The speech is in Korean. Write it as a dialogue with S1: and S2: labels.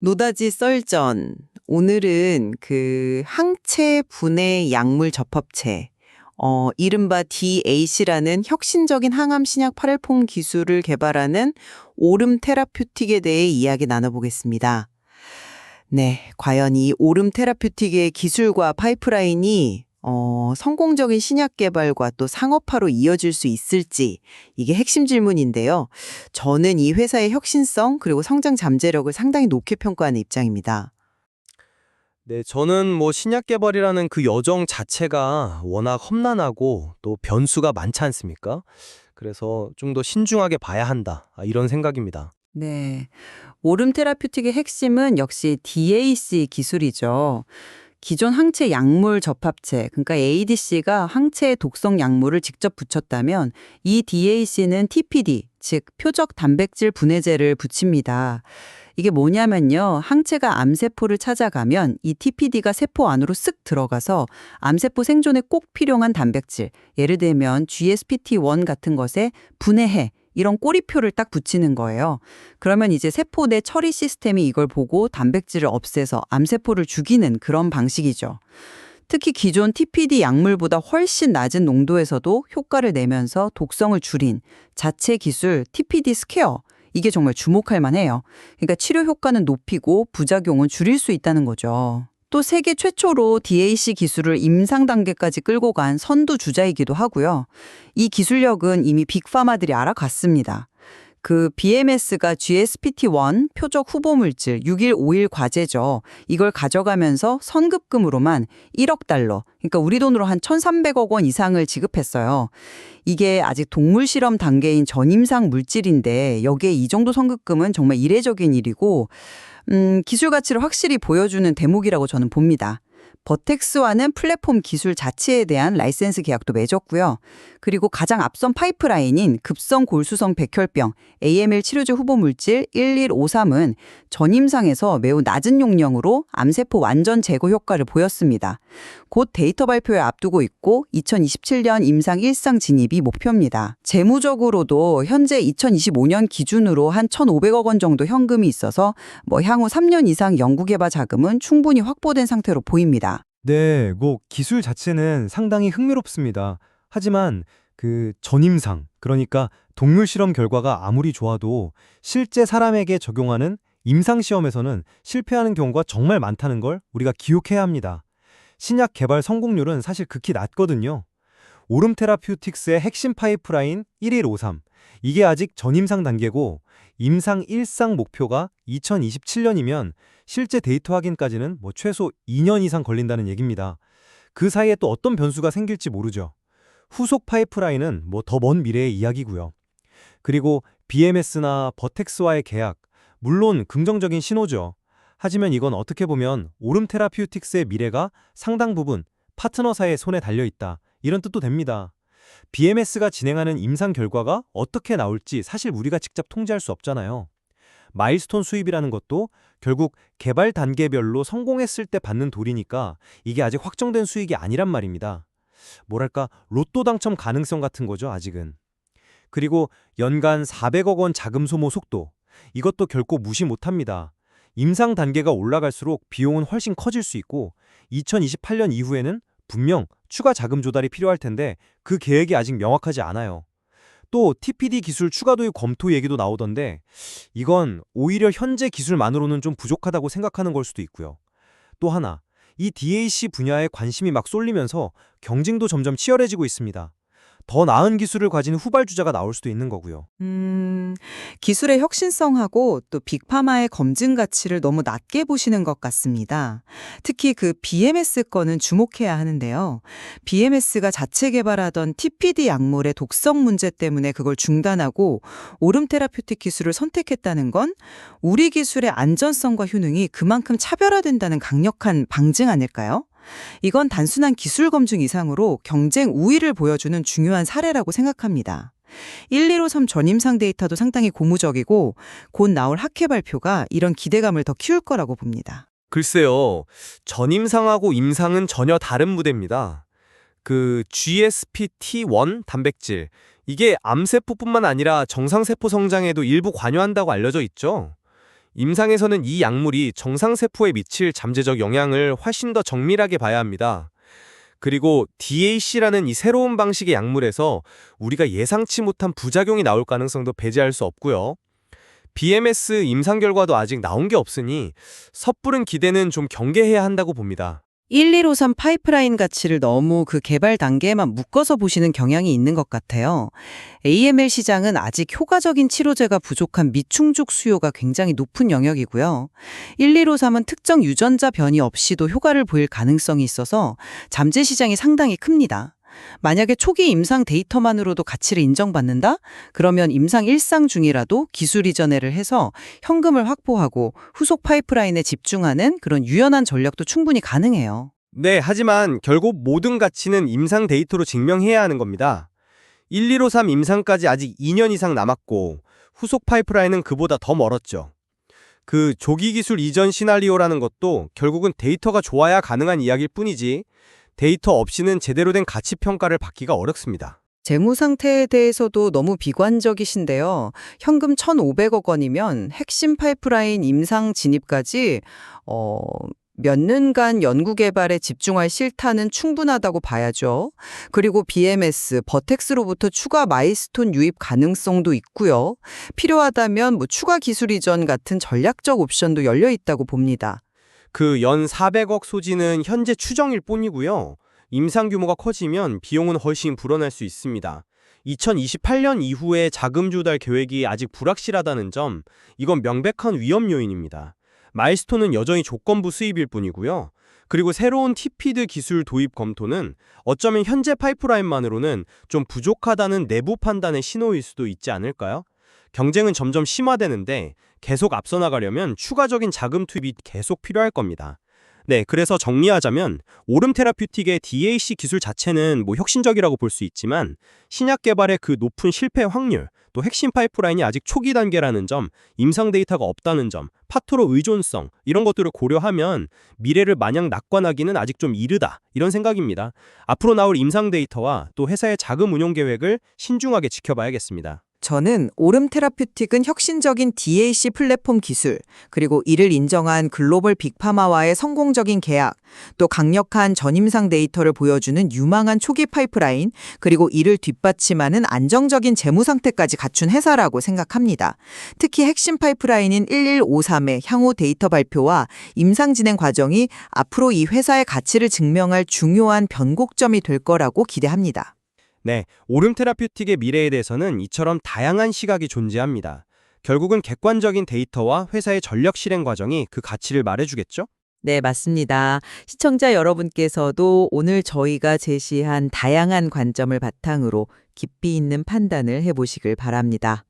S1: 노다지 썰전. 오늘은 그 항체 분해 약물 접합체, 이른바 DAC라는 혁신적인 항암 신약 8회폼 기술을 개발하는 오름 테라퓨틱에 대해 이야기 나눠보겠습니다. 네, 과연 이 오름 테라퓨틱의 기술과 파이프라인이 성공적인 신약 개발과 또 상업화로 이어질 수 있을지 이게 핵심 질문인데요. 저는 이 회사의 혁신성 그리고 성장 잠재력을 상당히 높게 평가하는 입장입니다.
S2: 네, 저는 신약 개발이라는 그 여정 자체가 워낙 험난하고 또 변수가 많지 않습니까? 그래서 좀 더 신중하게 봐야 한다. 이런 생각입니다.
S1: 네. 오름 테라퓨틱의 핵심은 역시 DAC 기술이죠. 기존 항체 약물 접합체, 그러니까 ADC가 항체의 독성 약물을 직접 붙였다면 이 DAC는 TPD, 즉 표적 단백질 분해제를 붙입니다. 이게 뭐냐면요. 항체가 암세포를 찾아가면 이 TPD가 세포 안으로 쓱 들어가서 암세포 생존에 꼭 필요한 단백질, 예를 들면 GSPT1 같은 것에 분해해. 이런 꼬리표를 딱 붙이는 거예요. 그러면 이제 세포 내 처리 시스템이 이걸 보고 단백질을 없애서 암세포를 죽이는 그런 방식이죠. 특히 기존 TPD 약물보다 훨씬 낮은 농도에서도 효과를 내면서 독성을 줄인 자체 기술 TPD 스퀘어. 이게 정말 주목할 만해요. 그러니까 치료 효과는 높이고 부작용은 줄일 수 있다는 거죠. 또 세계 최초로 DAC 기술을 임상 단계까지 끌고 간 선두 주자이기도 하고요. 이 기술력은 이미 빅파마들이 알아갔습니다. 그 BMS가 GSPT1 표적 후보 물질 6일5일 과제죠. 이걸 가져가면서 선급금으로만 1억 달러, 그러니까 우리 돈으로 한 1,300억 원 이상을 지급했어요. 이게 아직 동물 실험 단계인 전임상 물질인데 여기에 이 정도 선급금은 정말 이례적인 일이고 기술 가치를 확실히 보여주는 대목이라고 저는 봅니다. 버텍스와는 플랫폼 기술 자체에 대한 라이센스 계약도 맺었고요. 그리고 가장 앞선 파이프라인인 급성 골수성 백혈병 AML 치료제 후보 물질 1153은 전임상에서 매우 낮은 용량으로 암세포 완전 제거 효과를 보였습니다. 곧 데이터 발표에 앞두고 있고 2027년 임상 1상 진입이 목표입니다. 재무적으로도 현재 2025년 기준으로 한 1,500억 원 정도 현금이 있어서 향후 3년 이상 연구개발 자금은 충분히 확보된 상태로 보입니다.
S3: 네, 기술 자체는 상당히 흥미롭습니다. 하지만 그 전임상, 그러니까 동물 실험 결과가 아무리 좋아도 실제 사람에게 적용하는 임상 시험에서는 실패하는 경우가 정말 많다는 걸 우리가 기억해야 합니다. 신약 개발 성공률은 사실 극히 낮거든요. 오름 테라퓨틱스의 핵심 파이프라인 1153, 이게 아직 전임상 단계고 임상 1상 목표가 2027년이면 실제 데이터 확인까지는 최소 2년 이상 걸린다는 얘기입니다. 그 사이에 또 어떤 변수가 생길지 모르죠. 후속 파이프라인은 더 먼 미래의 이야기고요. 그리고 BMS나 버텍스와의 계약, 물론 긍정적인 신호죠. 하지만 이건 어떻게 보면 오름 테라퓨틱스의 미래가 상당 부분 파트너사의 손에 달려있다, 이런 뜻도 됩니다. BMS가 진행하는 임상 결과가 어떻게 나올지 사실 우리가 직접 통제할 수 없잖아요. 마일스톤 수입이라는 것도 결국 개발 단계별로 성공했을 때 받는 돌이니까 이게 아직 확정된 수익이 아니란 말입니다. 뭐랄까, 로또 당첨 가능성 같은 거죠, 아직은. 그리고 연간 400억 원 자금 소모 속도, 이것도 결코 무시 못합니다. 임상 단계가 올라갈수록 비용은 훨씬 커질 수 있고 2028년 이후에는 분명 추가 자금 조달이 필요할 텐데 그 계획이 아직 명확하지 않아요. 또 TPD 기술 추가 도입 검토 얘기도 나오던데 이건 오히려 현재 기술만으로는 좀 부족하다고 생각하는 걸 수도 있고요. 또 하나, 이 DAC 분야에 관심이 막 쏠리면서 경쟁도 점점 치열해지고 있습니다. 더 나은 기술을 가진 후발주자가 나올 수도 있는 거고요.
S1: 기술의 혁신성하고 또 빅파마의 검증 가치를 너무 낮게 보시는 것 같습니다. 특히 그 BMS 건은 주목해야 하는데요. BMS가 자체 개발하던 TPD 약물의 독성 문제 때문에 그걸 중단하고 오름 테라퓨틱 기술을 선택했다는 건 우리 기술의 안전성과 효능이 그만큼 차별화된다는 강력한 방증 아닐까요? 이건 단순한 기술 검증 이상으로 경쟁 우위를 보여주는 중요한 사례라고 생각합니다. 1153 전임상 데이터도 상당히 고무적이고 곧 나올 학회 발표가 이런 기대감을 더 키울 거라고 봅니다.
S2: 글쎄요, 전임상하고 임상은 전혀 다른 무대입니다. 그 GSPT1 단백질, 이게 암세포뿐만 아니라 정상세포 성장에도 일부 관여한다고 알려져 있죠. 임상에서는 이 약물이 정상세포에 미칠 잠재적 영향을 훨씬 더 정밀하게 봐야 합니다. 그리고 DAC라는 이 새로운 방식의 약물에서 우리가 예상치 못한 부작용이 나올 가능성도 배제할 수 없고요. BMS 임상 결과도 아직 나온 게 없으니 섣부른 기대는 좀 경계해야 한다고 봅니다.
S1: 1153 파이프라인 가치를 너무 그 개발 단계에만 묶어서 보시는 경향이 있는 것 같아요. AML 시장은 아직 효과적인 치료제가 부족한 미충족 수요가 굉장히 높은 영역이고요. 1153은 특정 유전자 변이 없이도 효과를 보일 가능성이 있어서 잠재 시장이 상당히 큽니다. 만약에 초기 임상 데이터만으로도 가치를 인정받는다? 그러면 임상 1상 중이라도 기술 이전을 해서 현금을 확보하고 후속 파이프라인에 집중하는 그런 유연한 전략도 충분히 가능해요.
S2: 네, 하지만 결국 모든 가치는 임상 데이터로 증명해야 하는 겁니다. 1153 임상까지 아직 2년 이상 남았고 후속 파이프라인은 그보다 더 멀었죠. 그 조기 기술 이전 시나리오라는 것도 결국은 데이터가 좋아야 가능한 이야기일 뿐이지 데이터 없이는 제대로 된 가치 평가를 받기가 어렵습니다.
S1: 재무 상태에 대해서도 너무 비관적이신데요. 현금 1,500억 원이면 핵심 파이프라인 임상 진입까지 몇 년간 연구 개발에 집중할 실탄은 충분하다고 봐야죠. 그리고 BMS, 버텍스로부터 추가 마일스톤 유입 가능성도 있고요. 필요하다면 추가 기술 이전 같은 전략적 옵션도 열려 있다고 봅니다.
S2: 그 연 400억 소지는 현재 추정일 뿐이고요. 임상 규모가 커지면 비용은 훨씬 불어날 수 있습니다. 2028년 이후에 자금 조달 계획이 아직 불확실하다는 점, 이건 명백한 위험 요인입니다. 마일스톤은 여전히 조건부 수입일 뿐이고요. 그리고 새로운 TPD 기술 도입 검토는 어쩌면 현재 파이프라인만으로는 좀 부족하다는 내부 판단의 신호일 수도 있지 않을까요? 경쟁은 점점 심화되는데 계속 앞서 나가려면 추가적인 자금 투입이 계속 필요할 겁니다. 네, 그래서 정리하자면 오름 테라퓨틱의 DAC 기술 자체는 혁신적이라고 볼 수 있지만 신약 개발의 그 높은 실패 확률, 또 핵심 파이프라인이 아직 초기 단계라는 점, 임상 데이터가 없다는 점, 파토로 의존성 이런 것들을 고려하면 미래를 마냥 낙관하기는 아직 좀 이르다 이런 생각입니다. 앞으로 나올 임상 데이터와 또 회사의 자금 운용 계획을 신중하게 지켜봐야겠습니다.
S1: 저는 오름 테라퓨틱은 혁신적인 DAC 플랫폼 기술, 그리고 이를 인정한 글로벌 빅파마와의 성공적인 계약, 또 강력한 전임상 데이터를 보여주는 유망한 초기 파이프라인, 그리고 이를 뒷받침하는 안정적인 재무 상태까지 갖춘 회사라고 생각합니다. 특히 핵심 파이프라인인 1153의 향후 데이터 발표와 임상 진행 과정이 앞으로 이 회사의 가치를 증명할 중요한 변곡점이 될 거라고 기대합니다.
S2: 네, 오름 테라퓨틱의 미래에 대해서는 이처럼 다양한 시각이 존재합니다. 결국은 객관적인 데이터와 회사의 전력 실행 과정이 그 가치를 말해주겠죠?
S1: 네, 맞습니다. 시청자 여러분께서도 오늘 저희가 제시한 다양한 관점을 바탕으로 깊이 있는 판단을 해보시길 바랍니다.